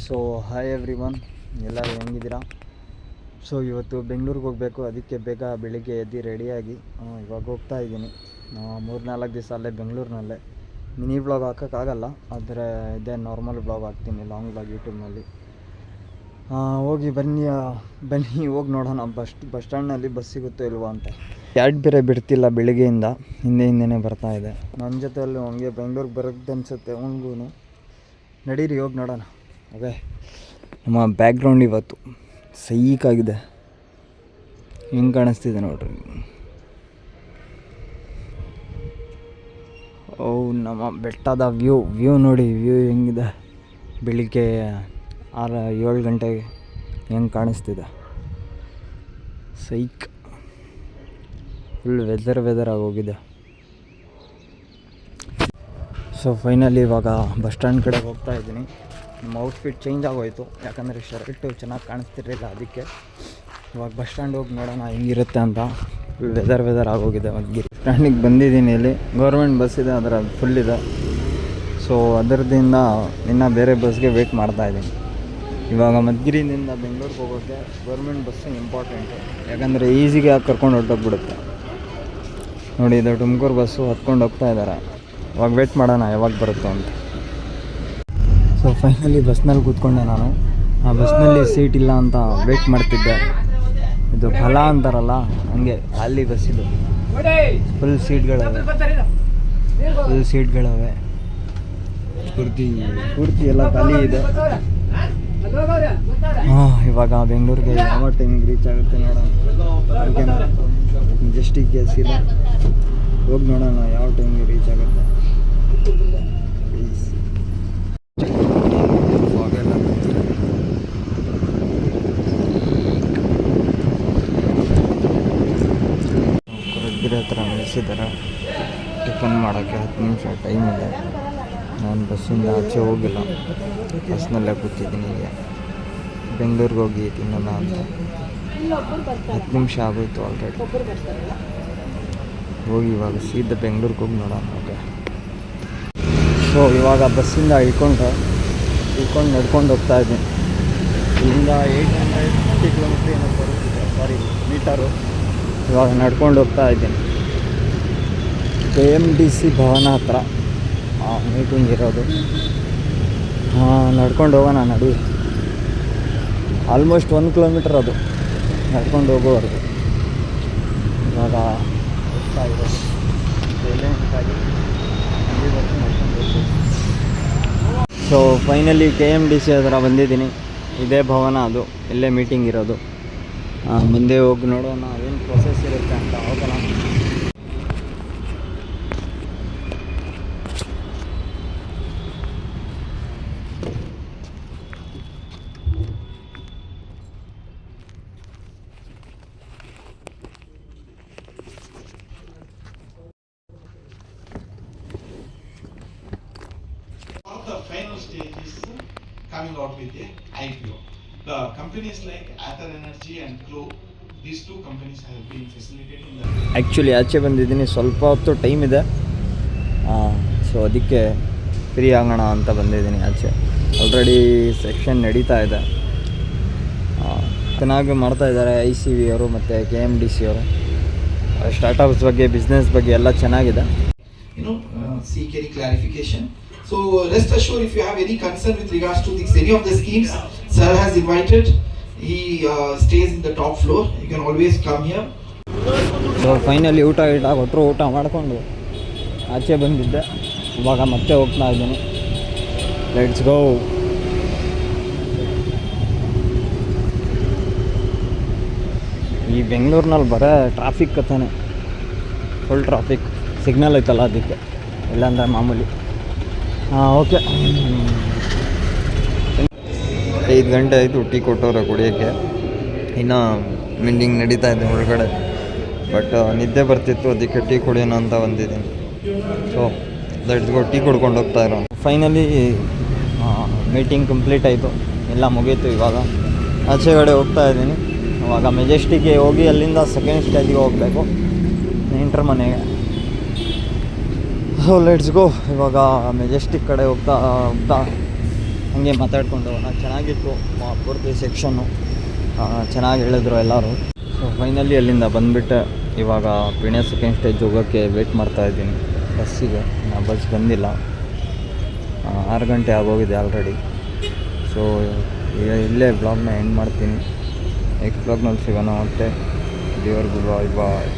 So hi everyone, ಎಲ್ಲರೂ ಹೆಂಗಿದ್ದೀರಾ? So ಇವತ್ತು ಬೆಂಗಳೂರಿಗೆ ಹೋಗಬೇಕು, ಅದಕ್ಕೆ ಬೇಗ ಬೆಳಿಗ್ಗೆ ಎದ್ದು ರೆಡಿಯಾಗಿ ಇವಾಗ ಹೋಗ್ತಾ ಇದ್ದೀನಿ. 3-4 ದಿವಸ ಅಲ್ಲೇ ಬೆಂಗಳೂರಿನಲ್ಲೇ ಮಿನಿ ವ್ಲಾಗ್ ಹಾಕೋಕ್ಕಾಗಲ್ಲ, ಆದರೆ ಇದೇ ನಾರ್ಮಲ್ ವ್ಲಾಗ್ ಹಾಕ್ತೀನಿ, ಲಾಂಗ್ ವ್ಲಾಗ್ ಯೂಟ್ಯೂಬ್ನಲ್ಲಿ. ಹೋಗಿ ಬನ್ನಿ ಹೋಗಿ ನೋಡೋಣ ಬಸ್ ಸ್ಟ್ಯಾಂಡ್ನಲ್ಲಿ ಬಸ್ ಸಿಗುತ್ತೋ ಇಲ್ವೋ ಅಂತ. ಕ್ಯಾಡ್ ಬೇರೆ ಬಿಡ್ತಿಲ್ಲ, ಬೆಳಿಗ್ಗೆಯಿಂದ ಹಿಂದೆನೇ ಬರ್ತಾ ಇದೆ. ನನ್ನ ಜೊತೆಯಲ್ಲಿ ಹಂಗೆ ಬೆಂಗಳೂರಿಗೆ ಬರೋದು ಅನಿಸುತ್ತೆ ಅವನಿಗೂ. ನಡೀರಿ ಹೋಗಿ ನೋಡೋಣ. ಅದೇ ನಮ್ಮ ಬ್ಯಾಕ್ಗ್ರೌಂಡ್ ಇವತ್ತು ಸೈಕಾಗಿದೆ, ಹಿಂಗೆ ಕಾಣಿಸ್ತಿದೆ ನೋಡ್ರಿ. ನಮ್ಮ ಬೆಟ್ಟದ ವ್ಯೂ ನೋಡಿ, ವ್ಯೂ ಹೆಂಗಿದೆ. ಬೆಳಿಗ್ಗೆ 6-7 ಗಂಟೆಗೆ ಹೆಂಗೆ ಕಾಣಿಸ್ತಿದೆ, ಸೈಕ್. ಫುಲ್ ವೆದರ್ ಆಗೋಗಿದೆ. ಸೊ ಫೈನಲಿ ಇವಾಗ ಬಸ್ ಸ್ಟ್ಯಾಂಡ್ ಕಡೆ ಹೋಗ್ತಾ ಇದ್ದೀನಿ. ನಮ್ಮ ಔಟ್ಫಿಟ್ ಚೇಂಜ್ ಆಗೋಯಿತು, ಯಾಕಂದರೆ ಶರ್ಟು ಚೆನ್ನಾಗಿ ಕಾಣಿಸ್ತಿರಲಿಲ್ಲ, ಅದಕ್ಕೆ ಇವಾಗ ಬಸ್ ಸ್ಟ್ಯಾಂಡ್ ಹೋಗಿ ನೋಡೋಣ ಹೆಂಗಿರುತ್ತೆ ಅಂತ. ಫುಲ್ ವೆದರ್ ಆಗೋಗಿದೆ. ಮದ್ಗಿರಿ ಸ್ಟ್ಯಾಂಡಿಗೆ ಬಂದಿದ್ದೀನಿ. ಇಲ್ಲಿ ಗೌರ್ಮೆಂಟ್ ಬಸ್ ಇದೆ, ಅದರ ಫುಲ್ ಇದೆ. ಸೊ ಅದರದಿಂದ ಇನ್ನು ಬೇರೆ ಬಸ್ಗೆ ವೆಯ್ಟ್ ಮಾಡ್ತಾಯಿದ್ದೀನಿ. ಇವಾಗ ಮದ್ಗಿರಿಯಿಂದ ಬೆಂಗಳೂರಿಗೆ ಹೋಗೋಕ್ಕೆ ಗೌರ್ಮೆಂಟ್ ಬಸ್ಸು ಇಂಪಾರ್ಟೆಂಟು, ಯಾಕಂದರೆ ಈಸಿಗೆ ಕರ್ಕೊಂಡು ಹೊರಟೋಗ್ಬಿಡುತ್ತೆ. ನೋಡಿ, ಇದು ತುಮಕೂರು ಬಸ್ಸು ಹತ್ಕೊಂಡು ಹೋಗ್ತಾ ಇದ್ದಾರೆ. ಇವಾಗ ವೇಟ್ ಮಾಡೋಣ ಯಾವಾಗ ಬರುತ್ತೋ ಅಂತ. ಸೊ ಫೈನಲಿ ಬಸ್ನಲ್ಲಿ ಕೂತ್ಕೊಂಡೆ ನಾನು. ಆ ಬಸ್ನಲ್ಲಿ ಸೀಟ್ ಇಲ್ಲ ಅಂತ ವೇಟ್ ಮಾಡ್ತಿದ್ದೆ. ಇದು ಫಲ ಅಂತಾರಲ್ಲ, ಹಂಗೆ ಖಾಲಿ ಬಸ್ಸಿದು. ಫುಲ್ ಸೀಟ್ಗಳವೆ, ಪೂರ್ತಿ ಎಲ್ಲ ಖಾಲಿ ಇದೆ. ಇವಾಗ ಬೆಂಗಳೂರಿಗೆ ಯಾವ ಟೈಮಿಗೆ ರೀಚ್ ಆಗುತ್ತೆ ನೋಡೋಣ. ಜಸ್ಟಿಗೆ ಕೇಸ್ ಇದೆ, ಹೋಗಿ ನೋಡೋಣ ಯಾವ ಟೈಮಿಗೆ ರೀಚ್ ಆಗುತ್ತೆ. ಕೊರಗಿರೋ ಹತ್ರ ನಿಲ್ಲಿಸಿದ್ದಾರೆ. ಟಿಫನ್ ಮಾಡೋಕ್ಕೆ 10 ನಿಮಿಷ ಟೈಮ್ ಇದೆ. ನಾನು ಬಸ್ಸಿಂದ ಆಚೆ ಹೋಗಿಲ್ಲ, ಬಸ್ನಲ್ಲೇ ಕೂತಿದ್ದೀನಿ. ಈಗ ಬೆಂಗಳೂರಿಗೆ ಹೋಗಿ ತಿನ್ನೋಣ ಅಂತ 10 ನಿಮಿಷ ಆಗೋಯ್ತು ಆಲ್ರೆಡಿ. ಹೋಗಿ ಇವಾಗ ಸೀದಾ ಬೆಂಗಳೂರಿಗೆ ಹೋಗಿ ನೋಡೋಣ. ಓಕೆ, ಸೊ ಇವಾಗ ಬಸ್ಸಿಂದ ಇಳ್ಕೊಂಡು ನಡ್ಕೊಂಡು ಹೋಗ್ತಾ ಇದ್ದೀನಿ. ಇಲ್ಲಿಂದ 850 ಕಿಲೋಮೀಟ್ರ್ ಏನೋ ಬರುತ್ತಿದೆ, ಮೀಟರು. ಇವಾಗ ನಡ್ಕೊಂಡು ಹೋಗ್ತಾ ಇದ್ದೀನಿ. KMDC ಭವನ ಹತ್ರ ಮೀಟಿಂಗ್ ಇರೋದು. ನಡ್ಕೊಂಡು ಹೋಗೋಣ, ನಡಿ. ಆಲ್ಮೋಸ್ಟ್ 1 ಕಿಲೋಮೀಟರ್ ಅದು ನಡ್ಕೊಂಡು ಹೋಗೋವರೆಗೂ. ಇವಾಗ ಹೋಗ್ತಾ ಇರೋದು ಸೈಲೆಂಟಾಗಿ ನಡ್ಕೊಂಡು ಹೋಗ್ತೀವಿ. ಸೊ ಫೈನಲಿ KMDC ಹತ್ರ ಬಂದಿದ್ದೀನಿ. ಇದೇ ಭವನ, ಅದು ಇಲ್ಲೇ ಮೀಟಿಂಗ್ ಇರೋದು. ಮುಂದೆ ಹೋಗಿ ನೋಡೋಣ ಏನು ಪ್ರೊಸೆಸ್ ಇರುತ್ತೆ ಅಂತ. ಹೋಗೋಣ. The final stage is coming out with a IPO. The companies like Ather Energy and Globe, these two companies have been facilitating the... actually ಆಚೆ ಬಂದಿದ್ದೀನಿ, ಸ್ವಲ್ಪ ಹೊತ್ತು ಟೈಮ್ ಇದೆ. ಸೊ ಅದಕ್ಕೆ ಫ್ರೀ ಆಗೋಣ ಅಂತ ಬಂದಿದ್ದೀನಿ ಆಚೆ. ಆಲ್ರೆಡಿ ಸೆಕ್ಷನ್ ನಡೀತಾ ಇದೆ, ಚೆನ್ನಾಗಿ ಮಾಡ್ತಾಯಿದ್ದಾರೆ ICV ಅವರು ಮತ್ತು KMDC ಅವರು. ಸ್ಟಾರ್ಟಪ್ಸ್ ಬಗ್ಗೆ, ಬಿಸ್ನೆಸ್ ಬಗ್ಗೆ ಎಲ್ಲ ಚೆನ್ನಾಗಿದೆ. Seek any clarification. So rest assured, if you have any concern with regards to any of the schemes, sir has invited. He stays in the top floor. You can always come here. So finally ಊಟ ಕೊಟ್ಟರು, ಊಟ ಮಾಡಿಕೊಂಡು ಆಚೆ ಬಂದಿದ್ದೆ. ಇವಾಗ ಮತ್ತೆ ಹೋಗ್ತಾ ಇದ್ದೀನಿ. Let's go. ಈ ಬೆಂಗಳೂರಿನಲ್ಲಿ ಬರೋ ಟ್ರಾಫಿಕ್ ಕಥೆನೇ, ಫುಲ್ ಟ್ರಾಫಿಕ್. ಸಿಗ್ನಲ್ ಐತಲ್ಲ, ಅದಕ್ಕೆ. ಇಲ್ಲಾಂದರೆ ಮಾಮೂಲಿ. ಓಕೆ, 5 ಗಂಟೆ ಆಯಿತು. ಟೀ ಕೊಟ್ಟವ್ರೆ ಕುಡಿಯೋಕ್ಕೆ. ಇನ್ನು ಮೀಟಿಂಗ್ ನಡೀತಾ ಇದೆ ಒಳಗಡೆ, ಬಟ್ ನಿದ್ದೆ ಬರ್ತಿತ್ತು, ಅದಕ್ಕೆ ಟೀ ಕುಡಿಯೋಣ ಅಂತ ಬಂದಿದ್ದೀನಿ. ಸೊ ಲೆಟ್ಸ್ ಗೋ, ಟೀ ಕುಡ್ಕೊಂಡು ಹೋಗ್ತಾ ಇರೋ. ಫೈನಲಿ ಮೀಟಿಂಗ್ ಕಂಪ್ಲೀಟ್ ಆಯಿತು, ಎಲ್ಲ ಮುಗೀತು. ಇವಾಗ ಆಚೆಗಡೆ ಹೋಗ್ತಾ ಇದ್ದೀನಿ. ಇವಾಗ ಮೆಜೆಸ್ಟಿಕ್ಗೆ ಹೋಗಿ ಅಲ್ಲಿಂದ ಸೆಕೆಂಡ್ ಸ್ಟೇಜಿಗೆ ಹೋಗಬೇಕು, ನೆಂಟ್ರ ಮನೆಗೆ. So let's go. ಇವಾಗ ಮೆಜೆಸ್ಟಿಕ್ ಕಡೆ ಹೋಗ್ತಾ ಹಂಗೆ ಮಾತಾಡ್ಕೊಂಡು ಚೆನ್ನಾಗಿತ್ತು ಪೂರ್ತಿ ಸೆಕ್ಷನ್ನು, ಚೆನ್ನಾಗಿ ಹೇಳಿದ್ರು ಎಲ್ಲರೂ. ಸೊ ಫೈನಲಿ ಅಲ್ಲಿಂದ ಬಂದುಬಿಟ್ಟು ಇವಾಗ ಪುಣೆ ಸೆಕೆಂಡ್ ಸ್ಟೇಜ್ ಹೋಗೋಕ್ಕೆ ವೆಯ್ಟ್ ಮಾಡ್ತಾಯಿದ್ದೀನಿ ಬಸ್ಸಿಗೆ. ಬಸ್ ಬಂದಿಲ್ಲ, 6 ಗಂಟೆ ಆಗೋಗಿದೆ ಆಲ್ರೆಡಿ. ಸೊ ಇಲ್ಲೇ ಬ್ಲಾಗ್ನ ಎಂಡ್ ಮಾಡ್ತೀನಿ. ನೆಕ್ಸ್ಟ್ ಬ್ಲಾಗ್ನಲ್ಲಿ ಸಿಗೋಣ. ಮತ್ತೆ ದೇವ್ರಿಗೂ ಬಾಯ್ ಬಾಯ್.